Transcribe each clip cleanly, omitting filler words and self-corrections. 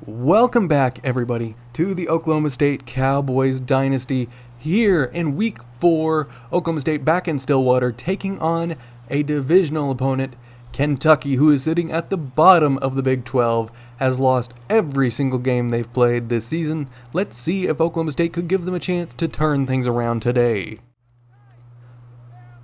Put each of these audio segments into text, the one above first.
Welcome back, everybody, to the Oklahoma State Cowboys Dynasty. Here in Week 4, Oklahoma State back in Stillwater, taking on a divisional opponent. Kentucky, who is sitting at the bottom of the Big 12, has lost every single game they've played this season. Let's see if Oklahoma State could give them a chance to turn things around today.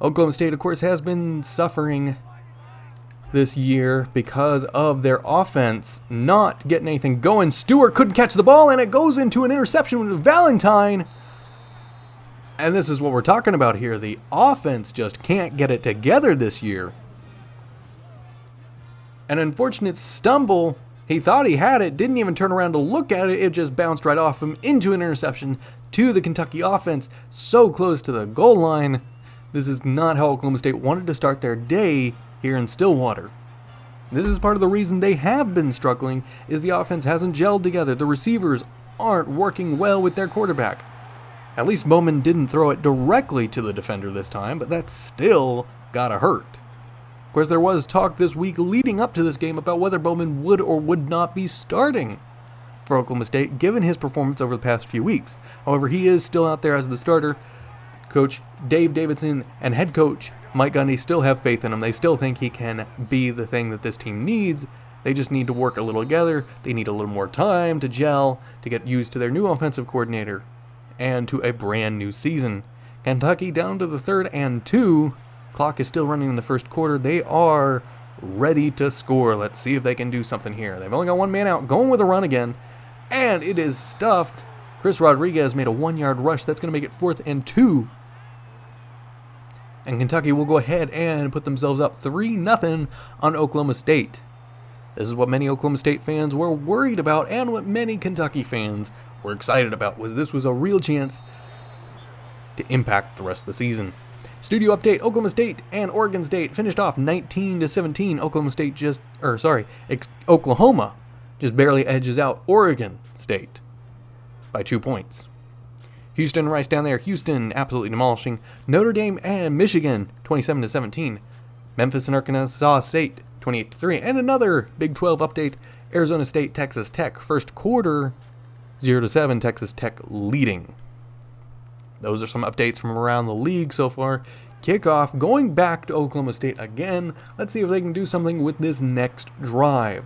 Oklahoma State, of course, has been suffering this year because of their offense not getting anything going. Stewart couldn't catch the ball, and it goes into an interception with Valentine. And this is what we're talking about here. The offense just can't get it together this year. An unfortunate stumble. He thought he had it, didn't even turn around to look at it. It just bounced right off him into an interception to the Kentucky offense, so close to the goal line. This is not how Oklahoma State wanted to start their day here in Stillwater. This is part of the reason they have been struggling, is the offense hasn't gelled together. The receivers aren't working well with their quarterback. At least Bowman didn't throw it directly to the defender this time, but that still gotta hurt. Of course, there was talk this week leading up to this game about whether Bowman would or would not be starting for Oklahoma State, given his performance over the past few weeks. However, he is still out there as the starter. Coach Dave Davidson and head coach Mike Gundy still have faith in him. They still think he can be the thing that this team needs. They just need to work a little together. They need a little more time to gel, to get used to their new offensive coordinator, and to a brand new season. Kentucky down to the 3rd and 2. Clock is still running in the first quarter. They are ready to score. Let's see if they can do something here. They've only got one man out, going with a run again, and it is stuffed. Chris Rodriguez made a 1-yard rush. That's going to make it 4th and 2. And Kentucky will go ahead and put themselves up 3-0 on Oklahoma State. This is what many Oklahoma State fans were worried about, and what many Kentucky fans were excited about, was this was a real chance to impact the rest of the season. Studio update: Oklahoma State and Oregon State finished off 19-17. Oklahoma just barely edges out Oregon State by 2 points. Houston and Rice down there. Houston absolutely demolishing Notre Dame and Michigan 27-17. Memphis and Arkansas State 28-3. And another Big 12 update: Arizona State, Texas Tech. First quarter 0-7. Texas Tech leading. Those are some updates from around the league so far. Kickoff going back to Oklahoma State again. Let's see if they can do something with this next drive.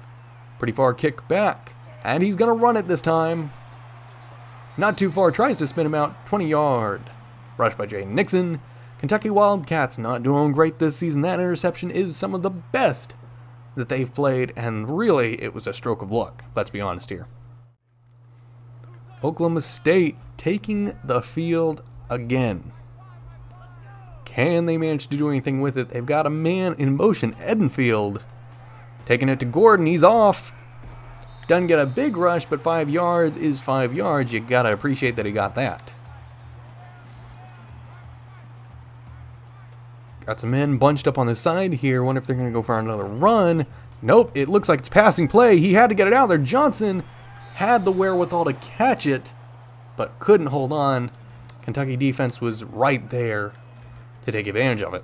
Pretty far kick back, and he's going to run it this time. Not too far, tries to spin him out, 20-yard. Rush by Jay Nixon. Kentucky Wildcats not doing great this season. That interception is some of the best that they've played, and really, it was a stroke of luck. Let's be honest here. Oklahoma State taking the field again. Can they manage to do anything with it? They've got a man in motion, Edenfield. Taking it to Gordon, he's off. Doesn't get a big rush, but 5 yards is 5 yards. You gotta appreciate that he got that. Got some men bunched up on the side here. Wonder if they're gonna go for another run. Nope, it looks like it's passing play. He had to get it out there. Johnson had the wherewithal to catch it, but couldn't hold on. Kentucky defense was right there to take advantage of it.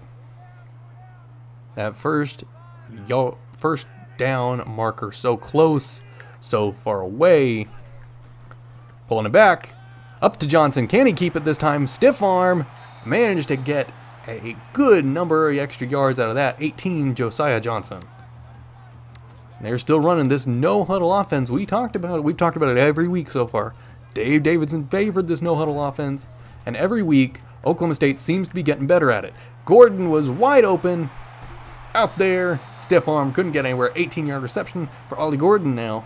That first down marker so close, so far away. Pulling it back. Up to Johnson. Can he keep it this time? Stiff arm. Managed to get a good number of extra yards out of that. 18, Josiah Johnson. They're still running this no-huddle offense. We talked about it. We've talked about it every week so far. Dave Davidson favored this no-huddle offense, and every week, Oklahoma State seems to be getting better at it. Gordon was wide open out there. Stiff arm, couldn't get anywhere. 18-yard reception for Ollie Gordon now.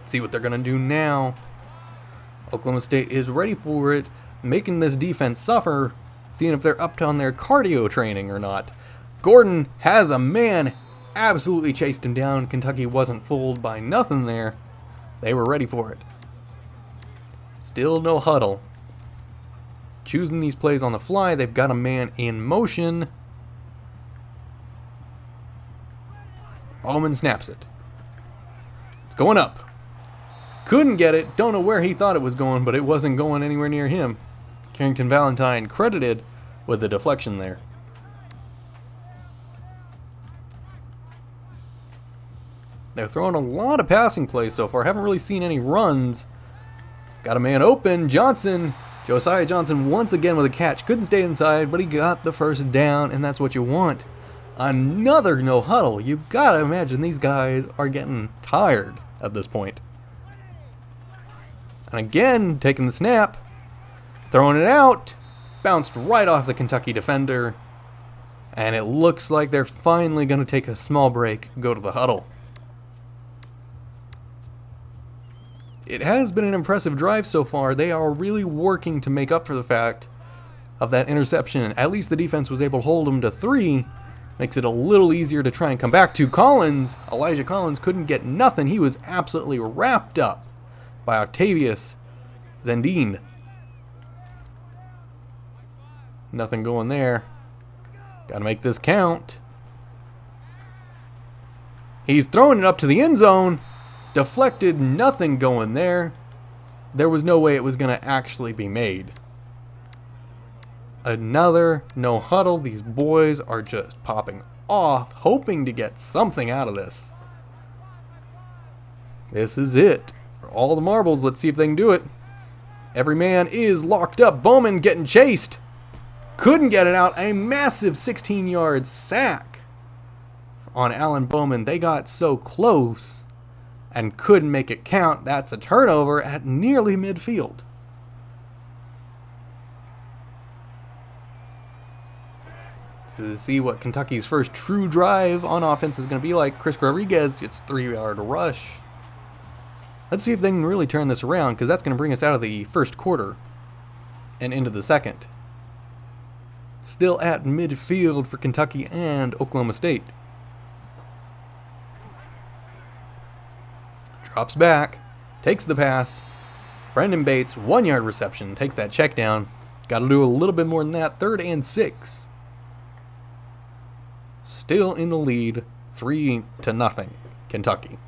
See what they're going to do now. Oklahoma State is ready for it, making this defense suffer, seeing if they're up on their cardio training or not. Gordon has a man, absolutely chased him down. Kentucky wasn't fooled by nothing there. They were ready for it. Still no huddle. Choosing these plays on the fly. They've got a man in motion. Bowman snaps it. It's going up. Couldn't get it. Don't know where he thought it was going, but it wasn't going anywhere near him. Carrington Valentine credited with the deflection there. They're throwing a lot of passing plays so far. Haven't really seen any runs. Got a man open. Johnson. Josiah Johnson once again with a catch. Couldn't stay inside, but he got the first down, and that's what you want. Another no huddle. You've got to imagine these guys are getting tired at this point. And again, taking the snap. Throwing it out. Bounced right off the Kentucky defender. And it looks like they're finally going to take a small break, go to the huddle. It has been an impressive drive so far. They are really working to make up for the fact of that interception. At least the defense was able to hold them to 3. Makes it a little easier to try and come back to. Collins, Elijah Collins, couldn't get nothing. He was absolutely wrapped up by Octavius Zendine. Nothing going there. Got to make this count. He's throwing it up to the end zone. Deflected, nothing going there. There was no way it was going to actually be made. Another no huddle. These boys are just popping off, hoping to get something out of this. This is it. For all the marbles, let's see if they can do it. Every man is locked up. Bowman getting chased. Couldn't get it out. A massive 16-yard sack on Alan Bowman. They got so close and couldn't make it count. That's a turnover at nearly midfield. To see what Kentucky's first true drive on offense is going to be like. Chris Rodriguez gets 3-yard rush. Let's see if they can really turn this around, because that's going to bring us out of the first quarter and into the second. Still at midfield for Kentucky and Oklahoma State. Drops back, takes the pass. Brendan Bates, 1-yard reception, takes that check down. Got to do a little bit more than that. 3rd and 6. Still in the lead, 3-0, Kentucky.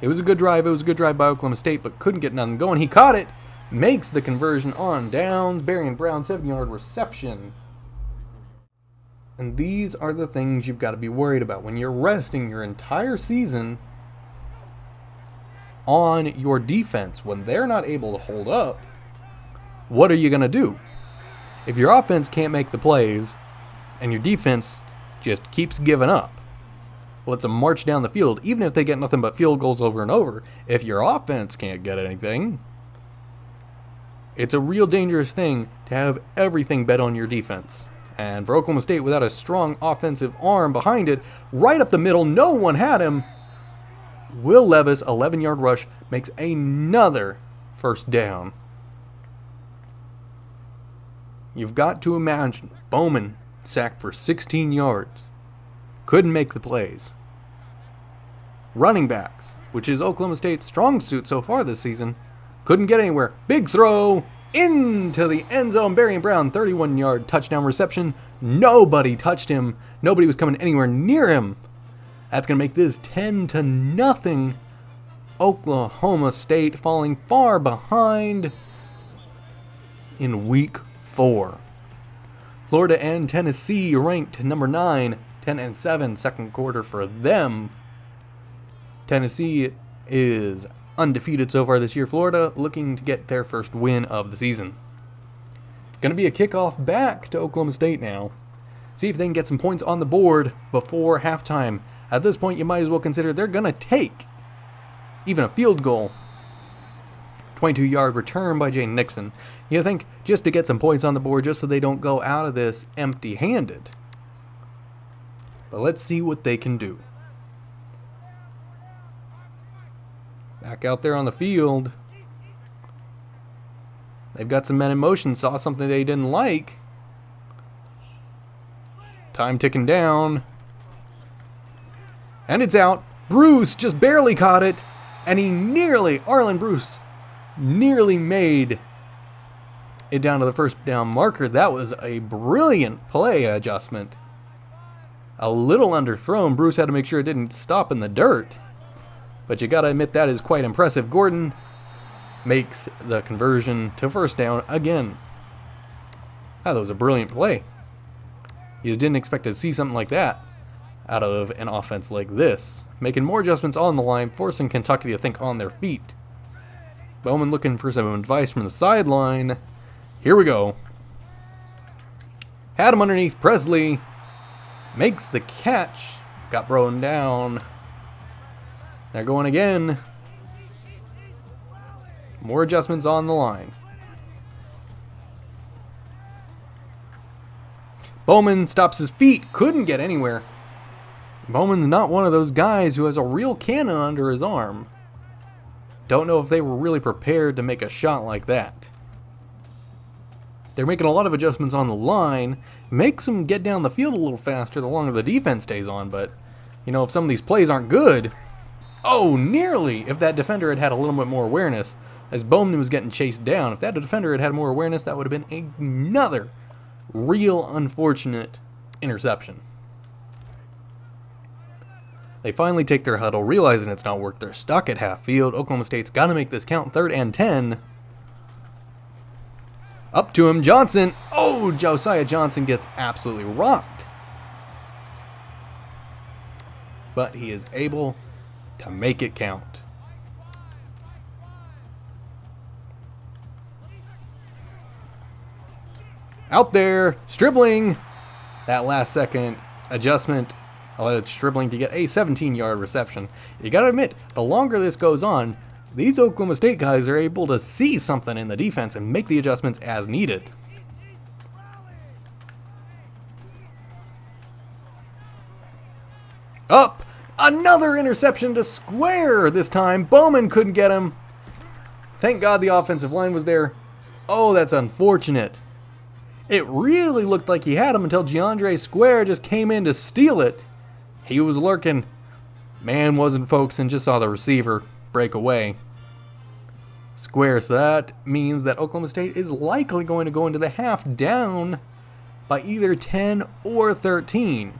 It was a good drive. It was a good drive by Oklahoma State, but couldn't get nothing going. He caught it, makes the conversion on downs. Berrien Brown, 7-yard reception. And these are the things you've got to be worried about when you're resting your entire season on your defense. When they're not able to hold up, what are you going to do? If your offense can't make the plays and your defense just keeps giving up, lets them march down the field, even if they get nothing but field goals over and over, if your offense can't get anything, it's a real dangerous thing to have everything bet on your defense. And for Oklahoma State, without a strong offensive arm behind it, right up the middle, no one had him. Will Levis, 11-yard rush, makes another first down. You've got to imagine Bowman sacked for 16 yards. Couldn't make the plays. Running backs, which is Oklahoma State's strong suit so far this season, couldn't get anywhere. Big throw into the end zone. Berrien Brown, 31-yard touchdown reception. Nobody touched him. Nobody was coming anywhere near him. That's going to make this 10-0. Oklahoma State falling far behind in week 4. Florida and Tennessee ranked number 9, 10-7, second quarter for them. Tennessee is undefeated so far this year. Florida looking to get their first win of the season. It's going to be a kickoff back to Oklahoma State now. See if they can get some points on the board before halftime. At this point, you might as well consider they're going to take even a field goal. 22-yard return by Jane Nixon. You think just to get some points on the board, just so they don't go out of this empty-handed. But let's see what they can do. Back out there on the field. They've got some men in motion, saw something they didn't like. Time ticking down. And it's out. Bruce just barely caught it. And Arlen Bruce nearly made it down to the first down marker. That was a brilliant play adjustment. A little underthrown. Bruce had to make sure it didn't stop in the dirt. But you got to admit that is quite impressive. Gordon makes the conversion to first down again. That was a brilliant play. You just didn't expect to see something like that. out of an offense like this. Making more adjustments on the line, forcing Kentucky to think on their feet. Bowman looking for some advice from the sideline. Here we go. Had him underneath. Presley makes the catch. Got thrown down. They're going again. More adjustments on the line. Bowman stops his feet. Couldn't get anywhere. Bowman's not one of those guys who has a real cannon under his arm. Don't know if they were really prepared to make a shot like that. They're making a lot of adjustments on the line. Makes them get down the field a little faster the longer the defense stays on. But, you know, if some of these plays aren't good... Oh, nearly! If that defender had had a little bit more awareness, as Bowman was getting chased down, if that defender had had more awareness, that would have been another real unfortunate interception. They finally take their huddle, realizing it's not worked. They're stuck at half field. Oklahoma State's got to make this count. 3rd and 10. Up to him, Johnson. Oh, Josiah Johnson gets absolutely rocked. But he is able to make it count. Out there, Stribling. That last second adjustment allowed Stribling to get a 17-yard reception. You gotta admit, the longer this goes on, these Oklahoma State guys are able to see something in the defense and make the adjustments as needed. Up! Another interception to Square this time. Bowman couldn't get him. Thank God the offensive line was there. Oh, that's unfortunate. It really looked like he had him until DeAndre Square just came in to steal it. He was lurking. Man wasn't focusing, just saw the receiver break away. Square, so that means that Oklahoma State is likely going to go into the half down by either 10 or 13.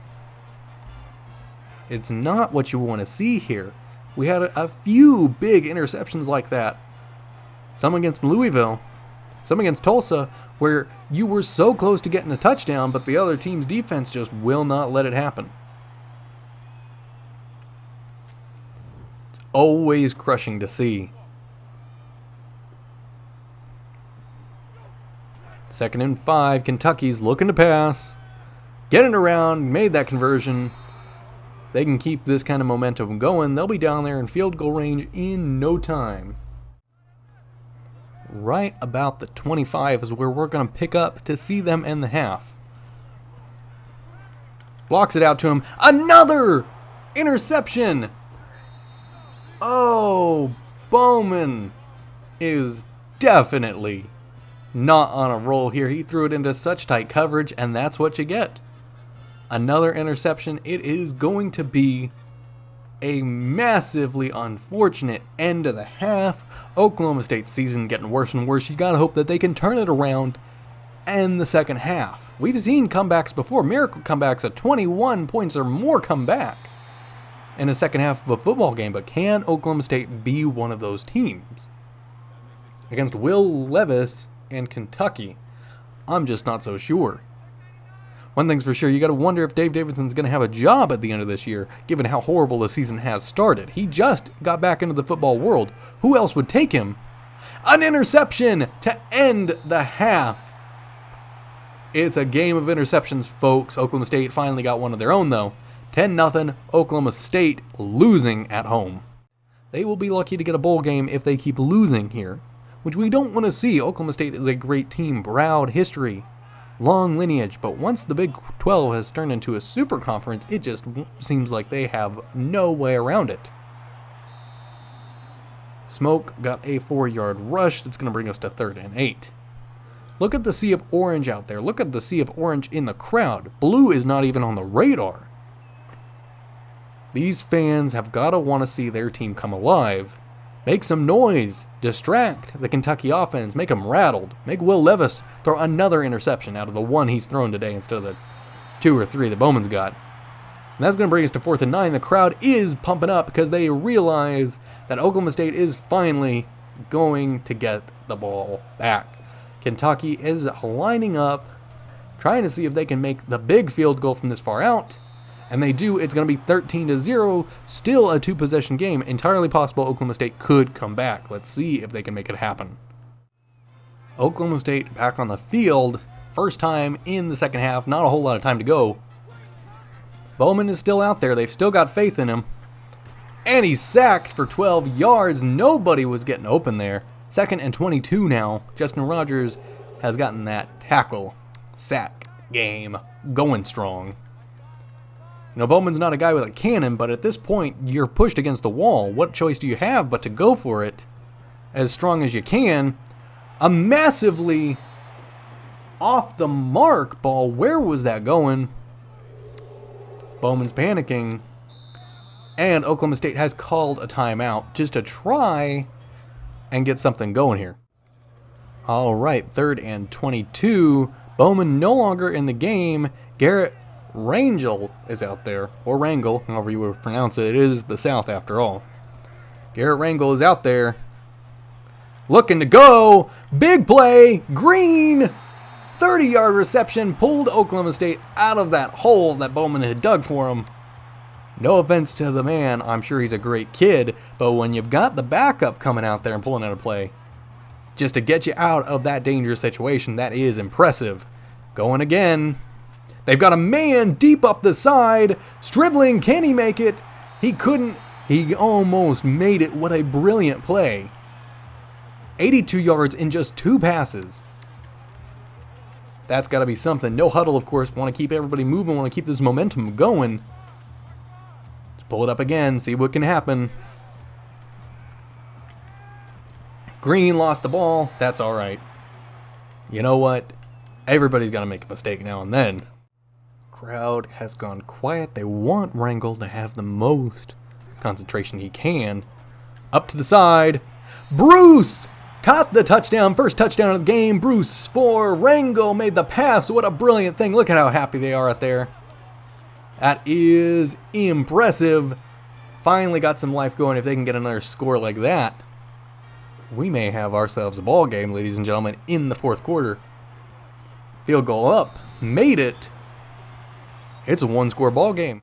It's not what you want to see here. We had a few big interceptions like that. Some against Louisville, some against Tulsa, where you were so close to getting a touchdown, but the other team's defense just will not let it happen. It's always crushing to see. 2nd and 5, Kentucky's looking to pass. Getting around, made that conversion. They can keep this kind of momentum going. They'll be down there in field goal range in no time. Right about the 25 is where we're going to pick up to see them in the half. Blocks it out to him. Another interception. Oh, Bowman is definitely not on a roll here. He threw it into such tight coverage, and that's what you get. Another interception. It is going to be a massively unfortunate end of the half. Oklahoma State season getting worse and worse. You gotta hope that they can turn it around in the second half. We've seen comebacks before, miracle comebacks of 21 points or more come back in the second half of a football game, but can Oklahoma State be one of those teams? Against Will Levis and Kentucky, I'm just not so sure. One thing's for sure, you got to wonder if Dave Davidson's going to have a job at the end of this year, given how horrible the season has started. He just got back into the football world. Who else would take him? An interception to end the half. It's a game of interceptions, folks. Oklahoma State finally got one of their own, though. 10-0, Oklahoma State losing at home. They will be lucky to get a bowl game if they keep losing here, which we don't want to see. Oklahoma State is a great team, proud history, long lineage, but once the Big 12 has turned into a super conference, it just seems like they have no way around it. Smoke got a 4-yard rush. That's going to bring us to 3rd and 8. Look at the sea of orange out there. Look at the sea of orange in the crowd. Blue is not even on the radar. These fans have got to want to see their team come alive. Make some noise. Distract the Kentucky offense. Make them rattled. Make Will Levis throw another interception out of the one he's thrown today instead of the 2 or 3 that Bowman's got. And that's going to bring us to 4th and 9. The crowd is pumping up because they realize that Oklahoma State is finally going to get the ball back. Kentucky is lining up, trying to see if they can make the big field goal from this far out. And they do. It's going to be 13-0. Still a 2-possession game. Entirely possible Oklahoma State could come back. Let's see if they can make it happen. Oklahoma State back on the field. First time in the second half. Not a whole lot of time to go. Bowman is still out there. They've still got faith in him. And he's sacked for 12 yards. Nobody was getting open there. 2nd and 22 now. Justin Rogers has gotten that tackle sack game going strong. You know, Bowman's not a guy with a cannon, but at this point, you're pushed against the wall. What choice do you have but to go for it as strong as you can? A massively off the mark ball. Where was that going? Bowman's panicking. And Oklahoma State has called a timeout just to try and get something going here. All right, 3rd and 22. Bowman no longer in the game. Garrett Rangel is out there, or Rangel, however you would pronounce it. It is the South after all. Garrett Rangel is out there, looking to go. Big play, Green, 30-yard reception, pulled Oklahoma State out of that hole that Bowman had dug for him. No offense to the man, I'm sure he's a great kid, but when you've got the backup coming out there and pulling out a play, just to get you out of that dangerous situation, that is impressive. Going again. They've got a man deep up the side. Stribling, can he make it? He couldn't. He almost made it. What a brilliant play. 82 yards in just 2 passes. That's got to be something. No huddle, of course. Want to keep everybody moving. Want to keep this momentum going. Let's pull it up again. See what can happen. Green lost the ball. That's all right. You know what? Everybody's got to make a mistake now and then. Crowd has gone quiet. They want Rangel to have the most concentration he can. Up to the side. Bruce caught the touchdown. First touchdown of the game. Bruce for Rangel made the pass. What a brilliant thing. Look at how happy they are out there. That is impressive. Finally got some life going. If they can get another score like that, we may have ourselves a ball game, ladies and gentlemen, in the 4th quarter. Field goal up. Made it. It's a 1-score ball game.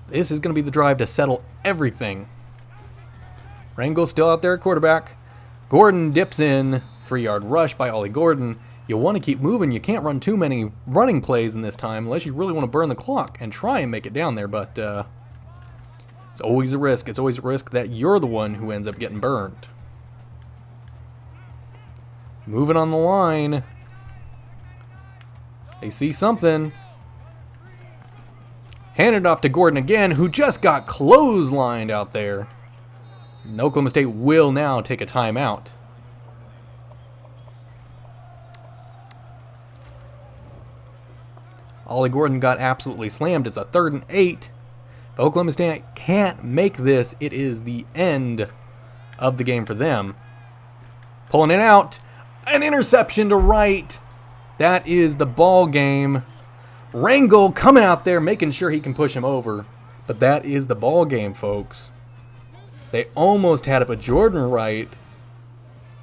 This is going to be the drive to settle everything. Rangel still out there at quarterback. Gordon dips in. 3-yard rush by Ollie Gordon. You want to keep moving. You can't run too many running plays in this time unless you really want to burn the clock and try and make it down there. But it's always a risk. It's always a risk that you're the one who ends up getting burned. Moving on the line. They see something. Handed off to Gordon again, who just got clotheslined out there. And Oklahoma State will now take a timeout. Ollie Gordon got absolutely slammed. It's a 3rd and 8. If Oklahoma State can't make this, it is the end of the game for them. Pulling it out. An interception to right. That is the ball game. Rangel coming out there, making sure he can push him over. But that is the ball game, folks. They almost had it, but Jordan Wright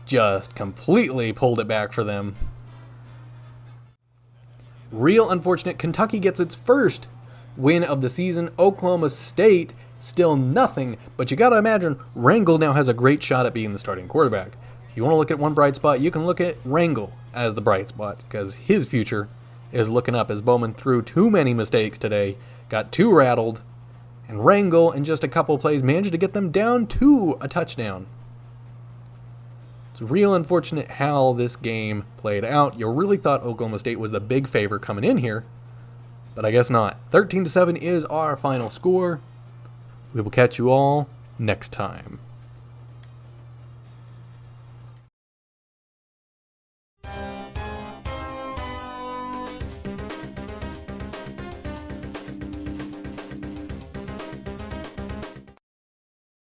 just completely pulled it back for them. Real unfortunate. Kentucky gets its first win of the season. Oklahoma State still nothing. But you got to imagine Rangel now has a great shot at being the starting quarterback. If you want to look at one bright spot, you can look at Rangel as the bright spot because his future is looking up as Bowman threw too many mistakes today, got too rattled, and Rangel in just a couple plays managed to get them down to a touchdown. It's real unfortunate how this game played out. You really thought Oklahoma State was the big favorite coming in here, but I guess not. 13-7 is our final score. We will catch you all next time.